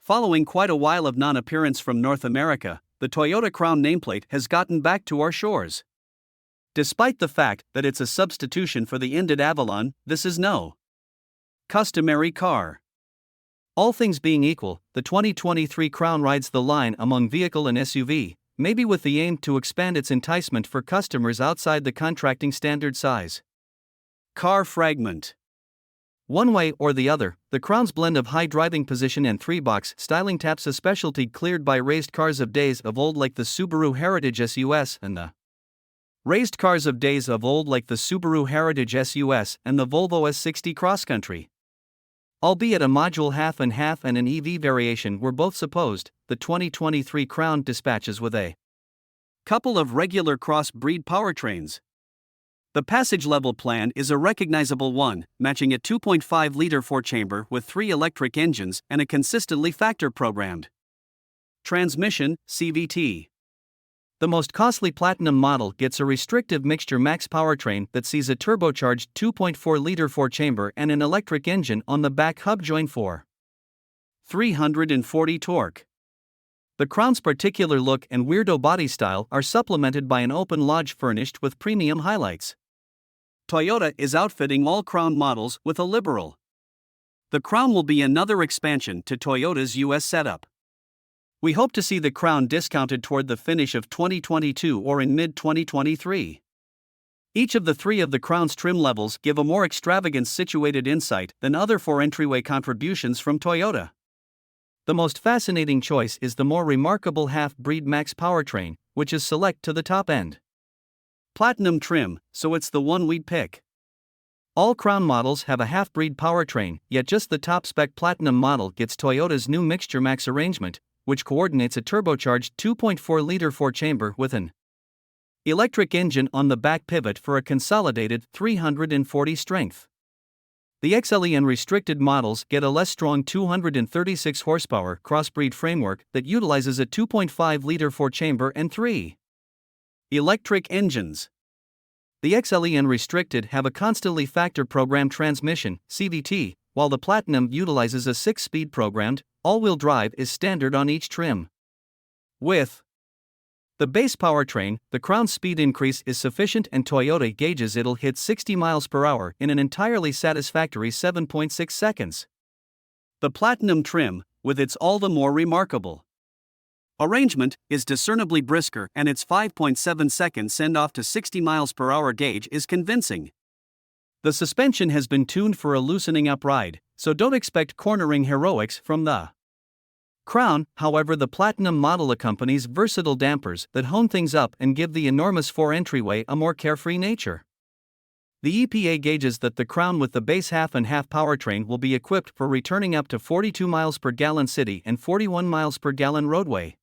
Following quite a while of non-appearance from North America, the Toyota Crown nameplate has gotten back to our shores. Despite the fact that it's a substitution for the ended Avalon, this is no customary car. All things being equal, the 2023 Crown rides the line among vehicle and SUV, maybe with the aim to expand its enticement for customers outside the contracting standard size. Car fragment. One way or the other, the Crown's blend of high driving position and 3-box styling taps a specialty cleared by raised cars of days of old like the Subaru Heritage SUS and the raised cars of days of old like the Subaru Heritage SUS and the Volvo S60 Crosscountry. Albeit a module half and an EV variation were both supposed, the 2023 Crown dispatches with a couple of regular cross-breed powertrains. The passage-level plan is a recognizable one, matching a 2.5-liter 4-chamber with 3 electric engines and a consistently factor-programmed transmission, CVT. The most costly Platinum model gets a restrictive mixture max powertrain that sees a turbocharged 2.4-liter 4-chamber and an electric engine on the back hub join for 340 torque. The Crown's particular look and weirdo body style are supplemented by an open lodge furnished with premium highlights. Toyota is outfitting all Crown models with a liberal. The Crown will be another expansion to Toyota's US setup. We hope to see the Crown discounted toward the finish of 2022 or in mid-2023. Each of the 3 of the Crown's trim levels give a more extravagant situated insight than other 4 entryway contributions from Toyota. The most fascinating choice is the more remarkable half-breed max powertrain, which is select to the top end. Platinum trim, so it's the one we'd pick. All Crown models have a half-breed powertrain, yet just the top-spec Platinum model gets Toyota's new Mixture Max arrangement, which coordinates a turbocharged 2.4-liter 4-chamber with an electric engine on the back pivot for a consolidated 340 strength. The XLE and restricted models get a less strong 236 horsepower crossbreed framework that utilizes a 2.5-liter 4-chamber and 3 electric engines. The XLE and restricted have a constantly factor-programmed transmission, CVT, while the Platinum utilizes a 6-speed programmed, all-wheel drive is standard on each trim. With the base powertrain, the Crown's speed increase is sufficient and Toyota gauges it'll hit 60 miles per hour in an entirely satisfactory 7.6 seconds. The Platinum trim, with its all the more remarkable arrangement, is discernibly brisker and its 5.7 second send-off to 60 miles per hour gauge is convincing. The suspension has been tuned for a loosening up ride, so don't expect cornering heroics from the Crown. However, the Platinum model accompanies versatile dampers that hone things up and give the enormous 4 entryway a more carefree nature. The EPA gauges that the Crown with the base half and half powertrain will be equipped for returning up to 42 miles per gallon city and 41 miles per gallon roadway.